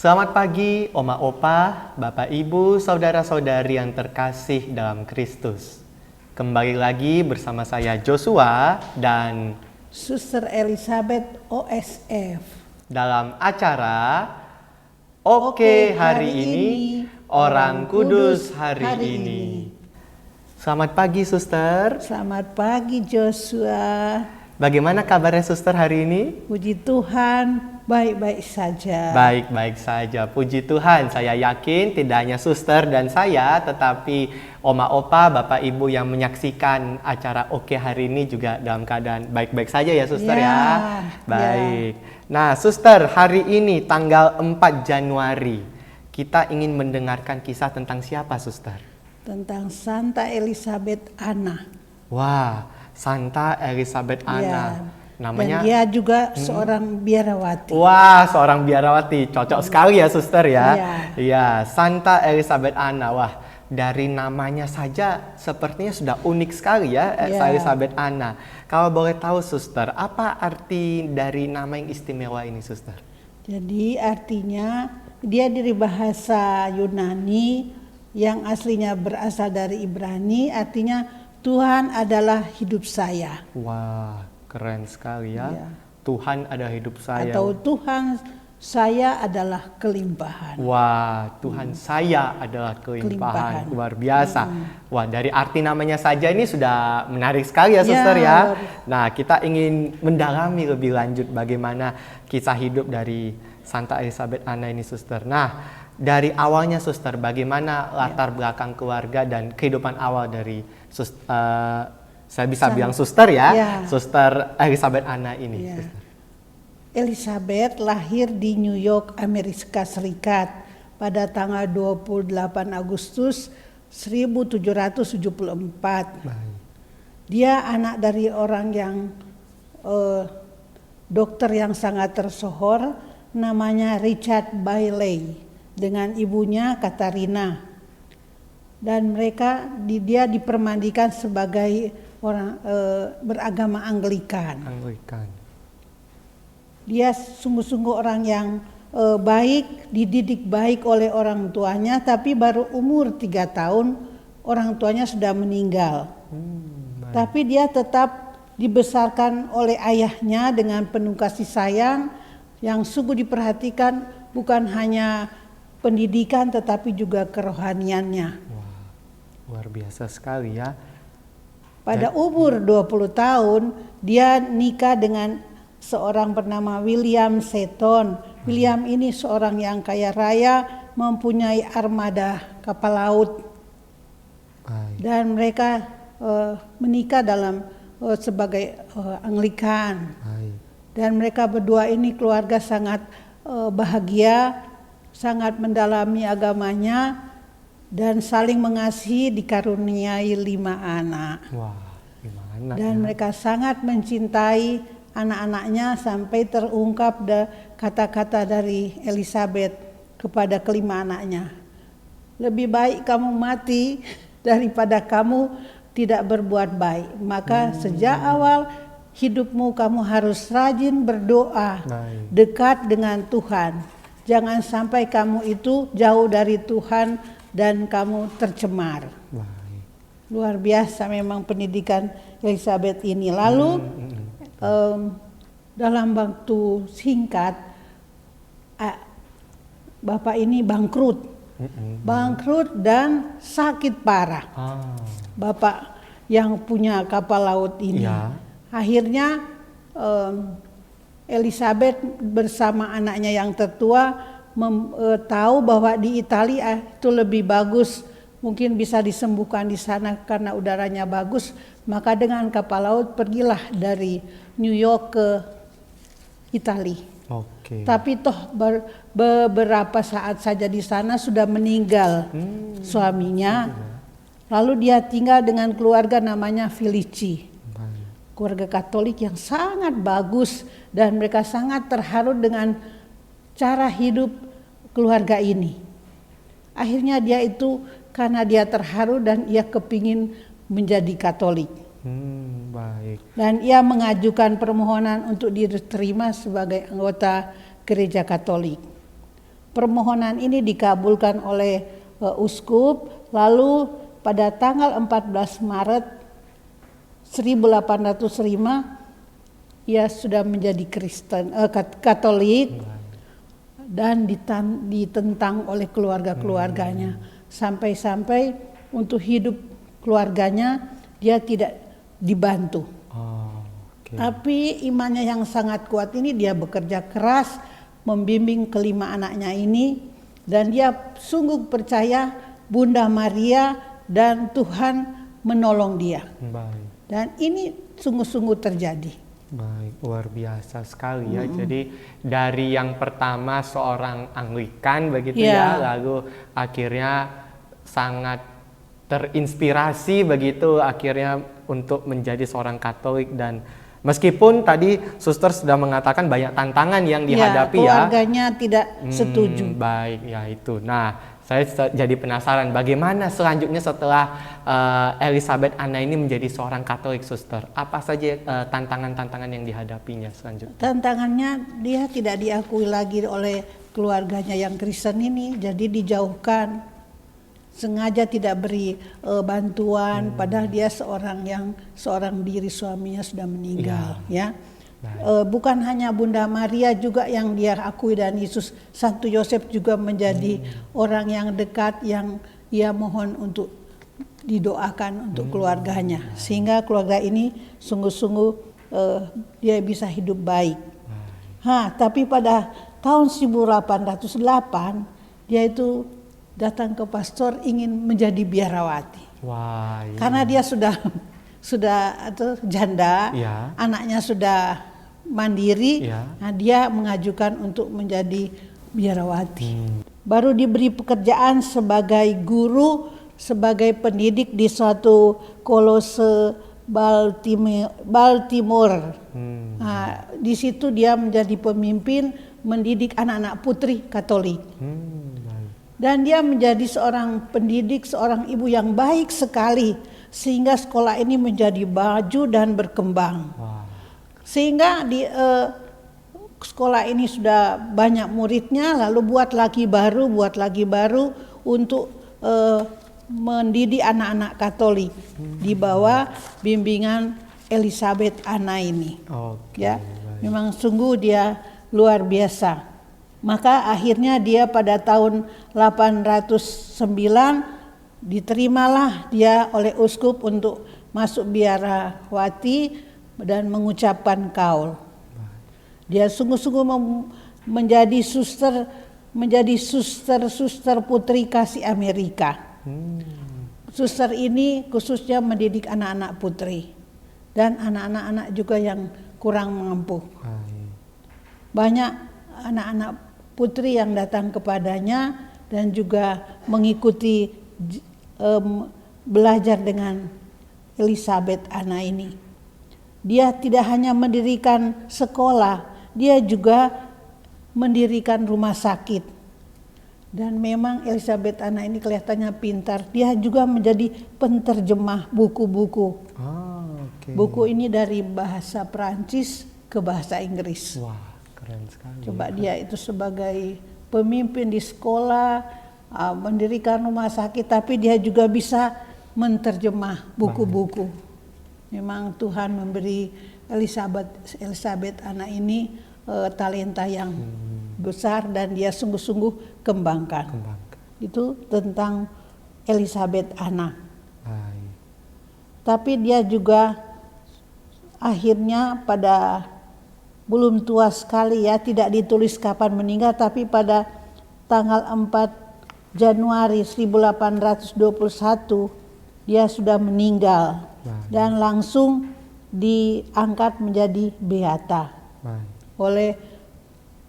Selamat pagi, Oma Opa, Bapak Ibu, saudara-saudari yang terkasih dalam Kristus. Kembali lagi bersama saya Joshua dan Suster Elizabeth OSF dalam acara Oke Hari Ini, Orang Kudus Hari Ini. Selamat pagi, Suster. Selamat pagi Joshua. Bagaimana kabarnya Suster hari ini? Puji Tuhan, baik-baik saja. Baik-baik saja, puji Tuhan. Saya yakin tidak hanya Suster dan saya, tetapi Oma Opa, Bapak Ibu yang menyaksikan acara Oke Hari Ini juga dalam keadaan baik-baik saja ya Suster ya. Baik. Nah Suster, hari ini tanggal 4 Januari kita ingin mendengarkan kisah tentang siapa Suster? Tentang Santa Elizabeth Anna. Wah, Santa Elizabeth Anna. Namanya. Dan dia juga seorang biarawati. Wah, seorang biarawati. Cocok sekali ya Suster ya. Iya. Santa Elizabeth Anna. Wah, dari namanya saja sepertinya sudah unik sekali ya, Elizabeth Anna. Kalau boleh tahu Suster, apa arti dari nama yang istimewa ini Suster? Jadi artinya dia dari bahasa Yunani yang aslinya berasal dari Ibrani, artinya Tuhan adalah hidup saya. Wah, keren sekali ya. Tuhan adalah hidup saya. Atau Tuhan saya adalah kelimpahan. Wah, Tuhan saya adalah kelimpahan. Luar biasa. Wah, dari arti namanya saja ini sudah menarik sekali ya Suster ya. Nah, kita ingin mendalami lebih lanjut bagaimana kisah hidup dari Santa Elizabeth Anna ini Suster. Nah, dari awalnya Suster, bagaimana latar belakang keluarga dan kehidupan awal dari saya bisa bilang Suster ya, Suster Elizabeth Anna ini. Suster. Elizabeth lahir di New York, Amerika Serikat pada tanggal 28 Agustus 1774. Dia anak dari orang yang dokter yang sangat tersohor, namanya Richard Bailey. Dengan ibunya Katarina, dan dia dipermandikan sebagai orang beragama Anglikan. Dia sungguh-sungguh orang yang baik, dididik baik oleh orang tuanya, tapi baru umur 3 tahun orang tuanya sudah meninggal. Tapi dia tetap dibesarkan oleh ayahnya dengan penuh kasih sayang yang sungguh diperhatikan, bukan hanya pendidikan tetapi juga kerohaniannya. Wah, luar biasa sekali ya. Pada umur 20 tahun dia nikah dengan seorang bernama William Seton. William ini seorang yang kaya raya, mempunyai armada kapal laut. Dan mereka menikah sebagai Anglikan. Dan mereka berdua ini keluarga sangat bahagia, sangat mendalami agamanya, dan saling mengasihi, dikaruniai 5 anak. Wah, 5 anak. Dan mereka sangat mencintai anak-anaknya sampai terungkap kata-kata dari Elizabeth kepada kelima anaknya. Lebih baik kamu mati daripada kamu tidak berbuat baik. Maka sejak awal hidupmu kamu harus rajin berdoa, dekat dengan Tuhan. Jangan sampai kamu itu jauh dari Tuhan dan kamu tercemar. Luar biasa memang pendidikan Elizabeth ini. Lalu dalam waktu singkat Bapak ini bangkrut dan sakit parah. Bapak yang punya kapal laut ini. Akhirnya Elizabeth bersama anaknya yang tertua tahu bahwa di Italia itu lebih bagus, mungkin bisa disembuhkan di sana karena udaranya bagus. Maka dengan kapal laut pergilah dari New York ke Italia. Tapi toh beberapa saat saja di sana sudah meninggal suaminya. Lalu dia tinggal dengan keluarga namanya Felici. Keluarga Katolik yang sangat bagus, dan mereka sangat terharu dengan cara hidup keluarga ini. Akhirnya dia itu karena dia terharu dan ia kepingin menjadi Katolik. Dan ia mengajukan permohonan untuk diterima sebagai anggota gereja Katolik. permohonan ini dikabulkan oleh uskup. Lalu pada tanggal 14 Maret 1805 ia sudah menjadi Katolik dan ditentang oleh keluarga-keluarganya. Sampai-sampai untuk hidup keluarganya dia tidak dibantu. Tapi imannya yang sangat kuat ini, dia bekerja keras membimbing kelima anaknya ini, dan dia sungguh percaya Bunda Maria dan Tuhan menolong dia. Baik. Dan ini sungguh-sungguh terjadi. Baik, luar biasa sekali ya. Jadi dari yang pertama seorang Anglikan begitu ya, lalu akhirnya sangat terinspirasi begitu akhirnya untuk menjadi seorang Katolik, dan meskipun tadi suster sudah mengatakan banyak tantangan yang dihadapi keluarganya tidak setuju. Baik, ya itu. Nah, saya jadi penasaran bagaimana selanjutnya setelah Elizabeth Anna ini menjadi seorang Katolik, suster. Apa saja tantangan-tantangan yang dihadapinya selanjutnya? Tantangannya, dia tidak diakui lagi oleh keluarganya yang Kristen ini, jadi dijauhkan. Sengaja tidak beri bantuan, padahal dia seorang diri, suaminya sudah meninggal, ya. Bukan hanya Bunda Maria juga yang dia akui, dan Yesus, Santo Yosef juga menjadi orang yang dekat yang ia mohon untuk didoakan untuk keluarganya, sehingga keluarga ini sungguh-sungguh dia bisa hidup baik. Tapi pada tahun 1808 dia itu datang ke pastor ingin menjadi biarawati. Karena dia sudah janda, anaknya sudah mandiri, nah dia mengajukan untuk menjadi biarawati. Baru diberi pekerjaan sebagai guru, sebagai pendidik di suatu kolose Baltimore. Nah, di situ dia menjadi pemimpin mendidik anak-anak putri Katolik. Dan dia menjadi seorang pendidik, seorang ibu yang baik sekali, sehingga sekolah ini menjadi maju dan berkembang. Sehingga di sekolah ini sudah banyak muridnya, lalu buat lagi baru untuk mendidik anak-anak Katolik di bawah bimbingan Elizabeth Anna ini. Memang sungguh dia luar biasa. Maka akhirnya dia pada tahun 809 diterimalah dia oleh uskup untuk masuk biarawati dan mengucapkan kaul. Dia sungguh-sungguh menjadi suster putri kasih Amerika. Suster ini khususnya mendidik anak-anak putri dan anak-anak juga yang kurang mampu. Banyak anak-anak putri yang datang kepadanya dan juga mengikuti belajar dengan Elizabeth Anna ini. Dia tidak hanya mendirikan sekolah, dia juga mendirikan rumah sakit. Dan memang Elizabeth Anna ini kelihatannya pintar. Dia juga menjadi penterjemah buku-buku. Buku ini dari bahasa Perancis ke bahasa Inggris. Keren sekali. Coba dia itu sebagai pemimpin di sekolah, mendirikan rumah sakit, tapi dia juga bisa menterjemah buku-buku. Memang Tuhan memberi Elizabeth Anna ini talenta yang besar, dan dia sungguh-sungguh kembangkan. Itu tentang Elizabeth Anna. Tapi dia juga akhirnya pada belum tua sekali ya, tidak ditulis kapan meninggal, tapi pada tanggal 4 Januari 1821 dia sudah meninggal dan langsung diangkat menjadi beata oleh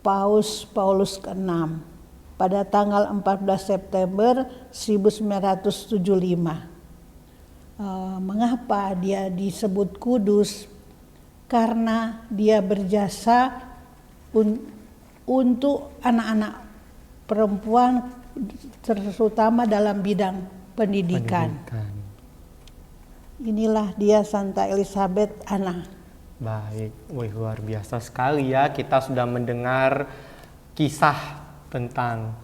Paus Paulus ke-6 pada tanggal 14 September 1975. Mengapa dia disebut kudus? Karena dia berjasa untuk anak-anak perempuan, terutama dalam bidang pendidikan. Inilah dia Santa Elizabeth Anna. Baik, luar biasa sekali ya. Kita sudah mendengar kisah tentang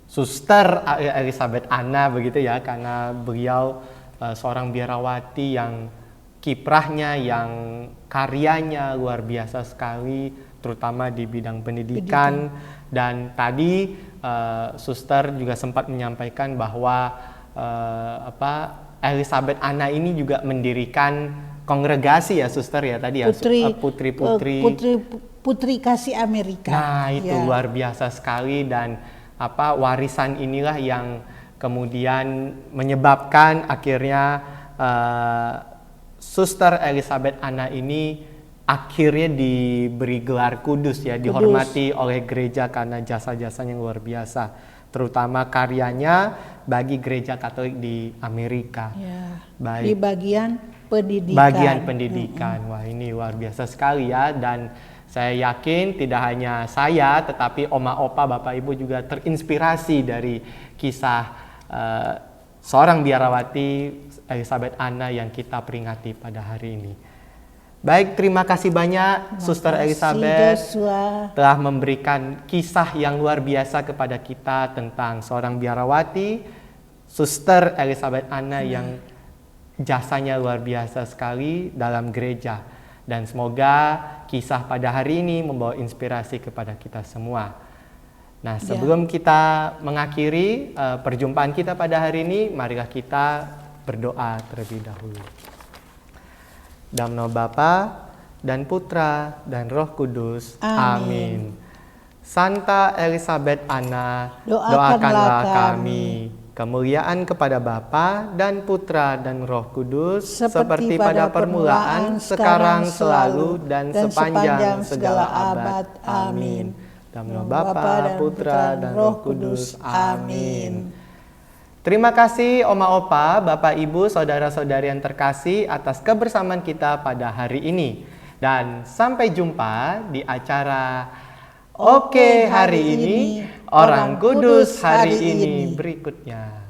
Suster Elizabeth Anna begitu ya, karena beliau seorang biarawati yang kiprahnya, yang karyanya luar biasa sekali, terutama di bidang pendidikan. Dan tadi Suster juga sempat menyampaikan bahwa Elizabeth Anna ini juga mendirikan kongregasi ya Suster ya tadi ya, Putri Kasih Amerika. Nah itu luar biasa sekali, dan warisan inilah yang kemudian menyebabkan akhirnya Suster Elizabeth Anna ini akhirnya diberi gelar kudus ya, dihormati oleh gereja karena jasa-jasanya luar biasa, terutama karyanya bagi gereja Katolik di Amerika. Ya, baik di bagian pendidikan. Wah ini luar biasa sekali ya, dan saya yakin tidak hanya saya tetapi oma opa bapak ibu juga terinspirasi dari kisah seorang biarawati Elizabeth Anna yang kita peringati pada hari ini. Baik, terima kasih banyak Suster Elizabeth telah memberikan kisah yang luar biasa kepada kita tentang seorang biarawati Suster Elizabeth Anna yang jasanya luar biasa sekali dalam gereja. Dan semoga kisah pada hari ini membawa inspirasi kepada kita semua. Nah, sebelum kita mengakhiri perjumpaan kita pada hari ini, marilah kita berdoa terlebih dahulu. Dalam nama Bapa dan Putra dan Roh Kudus. Amin. Santa Elizabeth Anna, doakanlah kami. Kemuliaan kepada Bapa dan Putra dan Roh Kudus, seperti pada permulaan, sekarang, selalu, dan sepanjang segala abad. Amin. Dalam nama Bapa, Putra, dan Roh Kudus. Amin. Terima kasih Oma Opa, Bapak Ibu, Saudara-saudari yang terkasih atas kebersamaan kita pada hari ini. Dan sampai jumpa di acara Oke hari ini, Orang Kudus hari ini berikutnya.